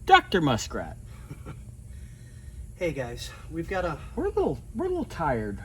Dr. Muskrat. Hey guys, we've got a... We're a little tired.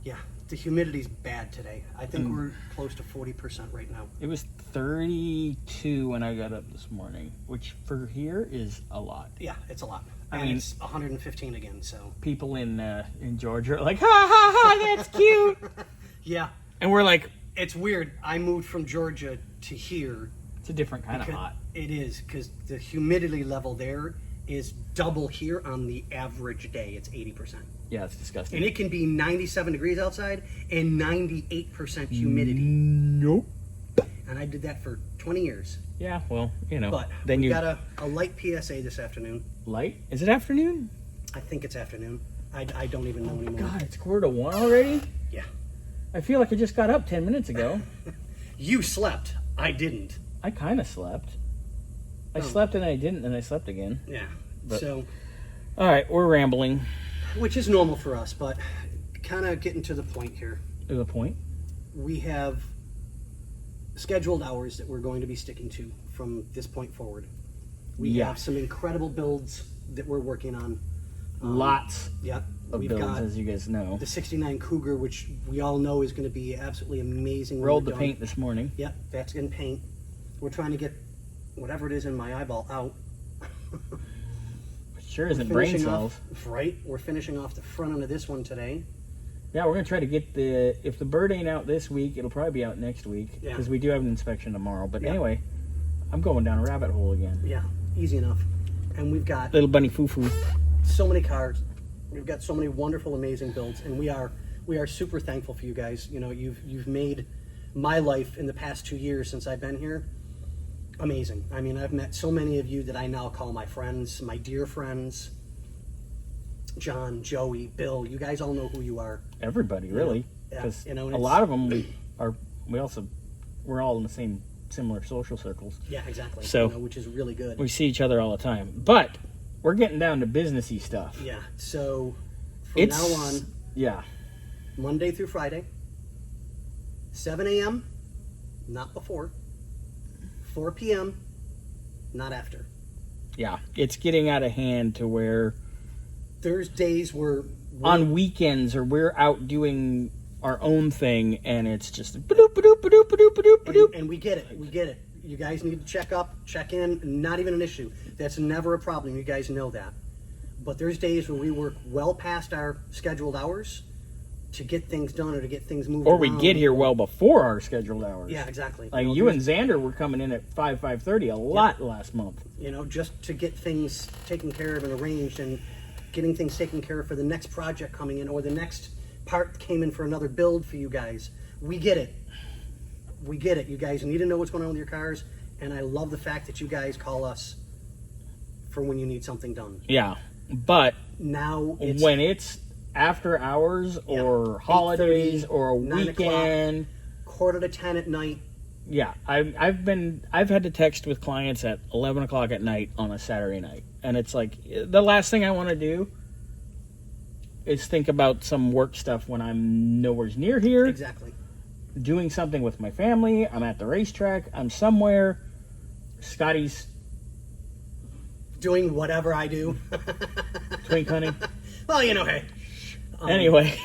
Yeah, the humidity's bad today. I think we're close to 40% right now. It was 32 when I got up this morning, which for here is a lot. Yeah, it's a lot. I And mean, it's 115 again, so... People in Georgia are like, ha ha ha, that's cute. Yeah. And we're like... It's weird. I moved from Georgia to here. It's a different kind of hot. It is, because the humidity level there is double here on the average day. It's 80%. Yeah, it's disgusting. And it can be 97 degrees outside and 98% humidity. Nope. And I did that for 20 years. Yeah, well, you know. But then we you got a light PSA this afternoon. Light? Is it afternoon? I think it's afternoon. I don't even know anymore. God, it's 1:45 already? Yeah. I feel like I just got up 10 minutes ago. You slept. I didn't. I kind of slept. I slept and I didn't, and I slept again. Yeah. But- So, All right, we're rambling. which is normal for us, but kind of getting to the point here. To the point. We have scheduled hours that we're going to be sticking to from this point forward. We have some incredible builds that we're working on. Lots Yeah. of We've builds, got as you guys know. the 69 Cougar, which we all know is going to be absolutely amazing. when Rolled we're the done. paint this morning. Yep, that's in paint. We're trying to get whatever it is in my eyeball out. It sure isn't brain Finishing cells. off, right? We're finishing off the front end of this one today. Yeah, we're going to try to get if the bird ain't out this week, it'll probably be out next week. Yeah. Because we do have an inspection tomorrow. But Yeah. anyway, I'm going down a rabbit hole again. Yeah, easy enough. And we've got Little bunny foo-foo. so many cars. We've got so many wonderful, amazing builds, and we are super thankful for you guys. You know, you've made my life in the past 2 years since I've been here amazing. I mean, I've met so many of you that I now call my friends, my dear friends. John, Joey, Bill, you guys all know who you are. Everybody, really. Yeah, Because you know, a lot of them we're all in the same similar social circles. Yeah, exactly. So- you know, which is really good. We see each other all the time. But we're getting down to businessy stuff. Yeah. So from now on, Yeah. Monday through Friday, 7 a.m., not before, 4 p.m., not after. Yeah. It's getting out of hand to where There's days where on weekends or we're out doing our own thing and it's just ba-doop, ba-doop, ba-doop, ba-doop, ba-doop, ba-doop. and we get it. We get it. You guys need to check up, check in. Not even an issue. That's never a problem. You guys know that. But there's days when we work well past our scheduled hours to get things done or to get things moving. Or we around. get here well before our scheduled hours. Yeah, exactly. Like you and Xander were coming in at 5:30 a lot last month. You know, just to get things taken care of and arranged and getting things taken care of for the next project coming in or the next part came in for another build for you guys. We get it. We get it. You guys need to know what's going on with your cars, and I love the fact that you guys call us for when you need something done. Yeah. But Now it's when it's after hours or holidays 8:30, or a 9 o'clock. weekend, 9:45 at night. yeah, I've had to text with clients at 11 o'clock at night on a Saturday night, and it's like the last thing I want to do is think about some work stuff when I'm nowhere near here, Exactly. doing something with my family. I'm at the racetrack. I'm somewhere. Scotty's Doing whatever I do. twink hunting. Well, you know, hey. Anyway,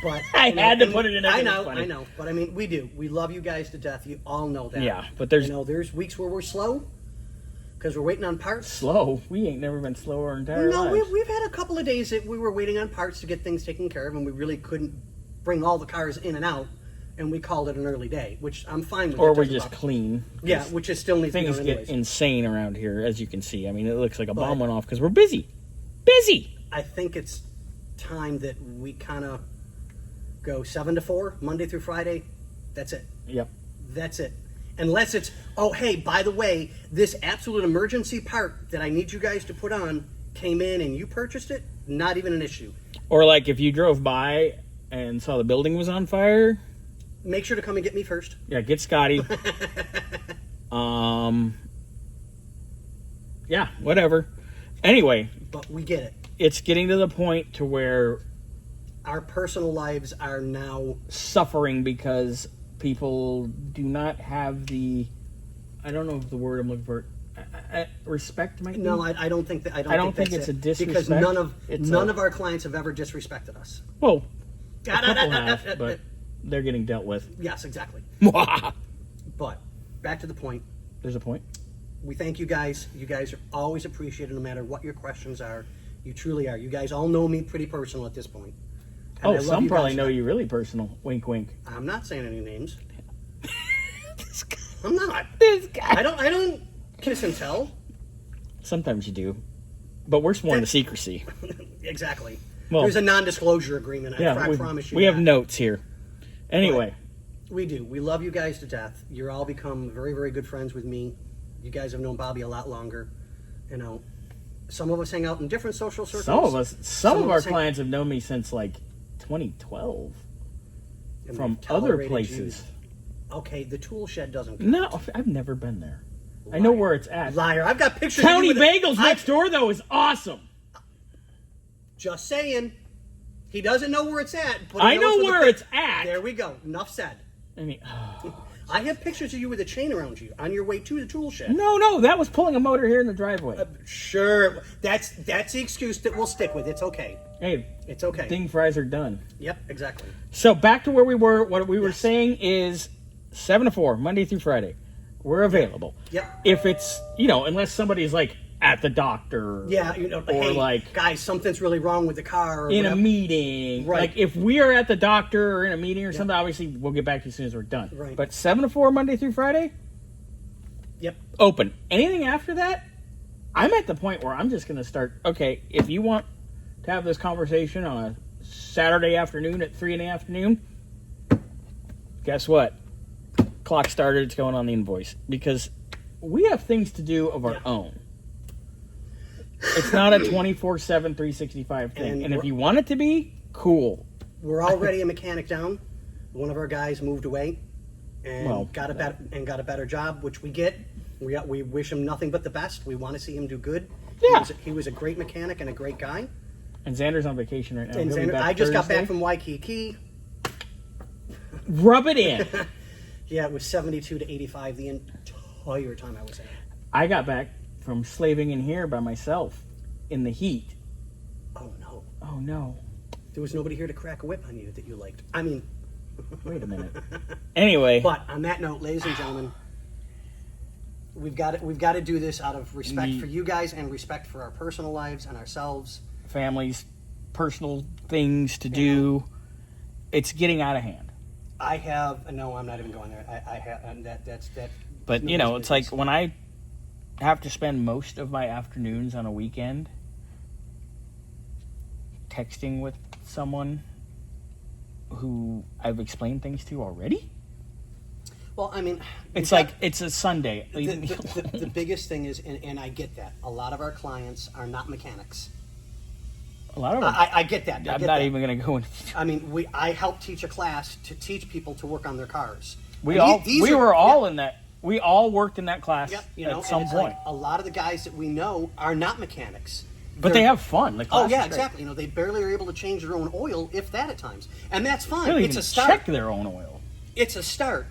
But I you know, had to and put it in. I It was know, funny. I know. But I mean, we do. We love you guys to death. You all know that. Yeah, but there's You know, there's weeks where we're slow because we're waiting on parts. slow. We ain't never been slow our entire No, lives. we've had a couple of days that we were waiting on parts to get things taken care of, and we really couldn't bring all the cars in and out, and we called it an early day, which I'm fine with. Or It we doesn't just bother- clean. Yeah, which is still needs to be Things done get anyways. insane around here, as you can see. I mean, it looks like a bomb But- went off because we're busy. Busy. I think it's time that we kind of go 7 to 4, Monday through Friday. That's it. Yep. That's it. Unless it's, oh, hey, by the way, this absolute emergency part that I need you guys to put on came in and you purchased it, not even an issue. Or like if you drove by and saw the building was on fire, Make sure to come and get me first. yeah, get Scotty. Yeah, whatever. Anyway, But we get it. it's getting to the point to where Our personal lives are now, suffering because people do not have the, I don't know if the word I'm looking for, respect might be. No, I don't think that. I don't think that's it's a it. disrespect. Because none of our clients have ever disrespected us. Well, a couple have, but they're getting dealt with. Yes, exactly. There's But back to the point. a point. We thank you guys. You guys are always appreciated, no matter what your questions are. You truly are. You guys all know me pretty personal at this point. And I love Some you probably guys. know you really personal. Wink, wink. I'm not saying any names. This guy. I'm not. This guy. I don't kiss and tell. Sometimes you do, but we're sworn to secrecy. Exactly. Well, There's a non-disclosure agreement. I promise you. We have that. notes here. Anyway. We do. We love you guys to death. You're all become very, very good friends with me. You guys have known Bobby a lot longer. You know, some of us hang out in different social circles. Some of our clients have known me since like 2012 And from they've other tolerated places. you. Okay, the tool shed doesn't count. No, I've never been there. I know where it's at. Liar. I've got pictures County of you with Bagels next door, though, is awesome. Just saying. He doesn't know where it's at. But I know where it's at. There we go. Enough said. I mean, I have pictures of you with a chain around you on your way to the tool shed. no, that was pulling a motor here in the driveway. Sure. That's the excuse that we'll stick with. It's okay. Hey, It's okay. ding fries are done. Yep, exactly. So back to where we were. What we were saying is 7 to 4, Monday through Friday. We're available. Yep. If it's, unless somebody's like at the doctor. Yeah, or hey, like guys, something's really wrong with the car. Or in whatever. a meeting. Right. Like if we are at the doctor or in a meeting or something, obviously we'll get back to you as soon as we're done. Right. But 7 to 4, Monday through Friday, Yep. open. Anything after that, I'm at the point where I'm just going to start, okay, if you want to have this conversation on a Saturday afternoon at 3 in the afternoon, guess what? Clock started, it's going on the invoice. Because we have things to do of our own. It's not a 24/7, 365 thing. And if you want it to be, cool. We're already a mechanic down. One of our guys moved away and got a better job, which we get. We wish him nothing but the best. We want to see him do good. Yeah. He was a great mechanic and a great guy. And Xander's on vacation right now. And He'll be Xander, back I just got Thursday. back from Waikiki. Rub it in. Yeah, it was 72 to 85 the entire time I was there. I got back from slaving in here by myself in the heat. Oh, no. Oh, no. There was nobody here to crack a whip on you that you liked. I mean... Wait a minute. Anyway. But on that note, ladies and gentlemen, we've got to do this out of respect for you guys and respect for our personal lives and ourselves. Families, personal things to do. It's getting out of hand. I have... No, I'm not even going there. I have... And that's... But, it's like when I have to spend most of my afternoons on a weekend texting with someone who I've explained things to already. Well, I mean... It's like, it's a Sunday. The biggest thing is, and I get that, a lot of our clients are not mechanics. A lot of them. I get that. I'm not even going to go into... I mean, I help teach a class to teach people to work on their cars. We were all in that. We all worked in that class at some point. Like a lot of the guys that we know are not mechanics. But they have fun. The class Oh, yeah, is great. exactly. They barely are able to change their own oil, if that at times. And that's fine. They don't It's even a start. check their own oil. It's a start.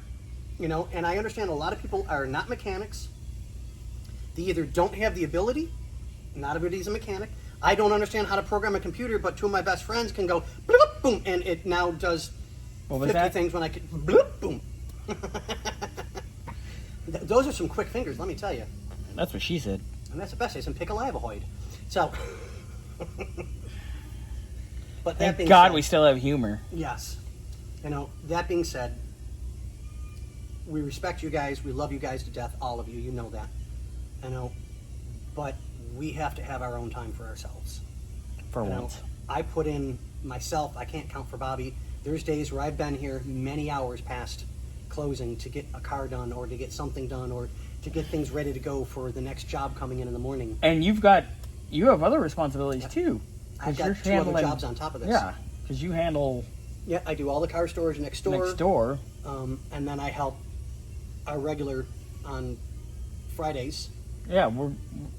And I understand a lot of people are not mechanics. They either don't have the ability, not everybody's a mechanic. I don't understand how to program a computer, but two of my best friends can go bloop, boom, and it now does 50 things when I can bloop, boom. Those are some quick fingers, let me tell you. That's what she said. And that's the best. It's in Piccalavoid. So, but that Thank being God said, we still have humor. yes. That being said, we respect you guys. We love you guys to death, all of you. You know that. But we have to have our own time for ourselves. For once. I put in myself, I can't count for Bobby. There's days where I've been here many hours past closing to get a car done or to get something done or to get things ready to go for the next job coming in the morning. And you have other responsibilities too. I've got two other jobs on top of this. Yeah, because you handle... Yeah, I do all the car storage next door. And then I help our regular on Fridays. Yeah,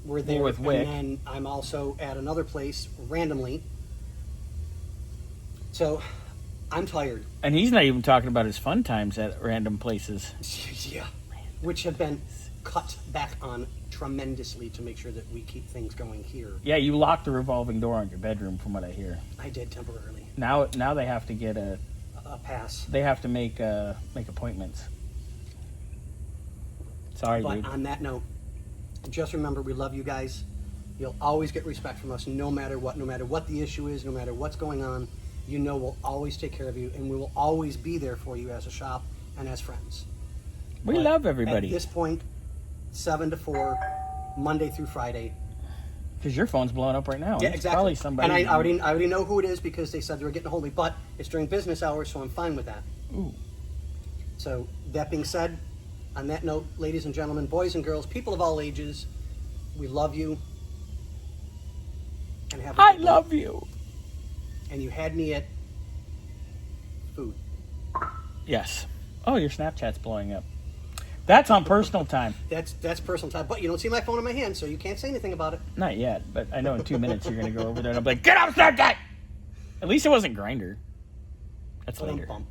We're there with Wick. And then I'm also at another place randomly. So I'm tired. And he's not even talking about his fun times at random places. Yeah. Which have been cut back on tremendously to make sure that we keep things going here. Yeah, you locked the revolving door on your bedroom, from what I hear. I did temporarily. Now they have to get A pass. They have to make appointments. Sorry, But dude. on that note, just remember, we love you guys. You'll always get respect from us, no matter what the issue is, no matter what's going on. You know we'll always take care of you, and we will always be there for you as a shop and as friends. We But love everybody. At this point, 7 to 4, Monday through Friday. Because your phone's blowing up right now. Yeah, It's exactly. probably somebody. And I already know who it is because they said they were getting a hold of me, but it's during business hours, so I'm fine with that. Ooh. So that being said, on that note, ladies and gentlemen, boys and girls, people of all ages, we love you. And have a I good love night. you. And you had me at food. Yes. Oh, your Snapchat's blowing up. That's on personal time. That's personal time, but you don't see my phone in my hand, so you can't say anything about it. Not yet, but I know in 2 minutes you're going to go over there and I'll be like, get off Snapchat! At least it wasn't Grindr. That's later. Bum.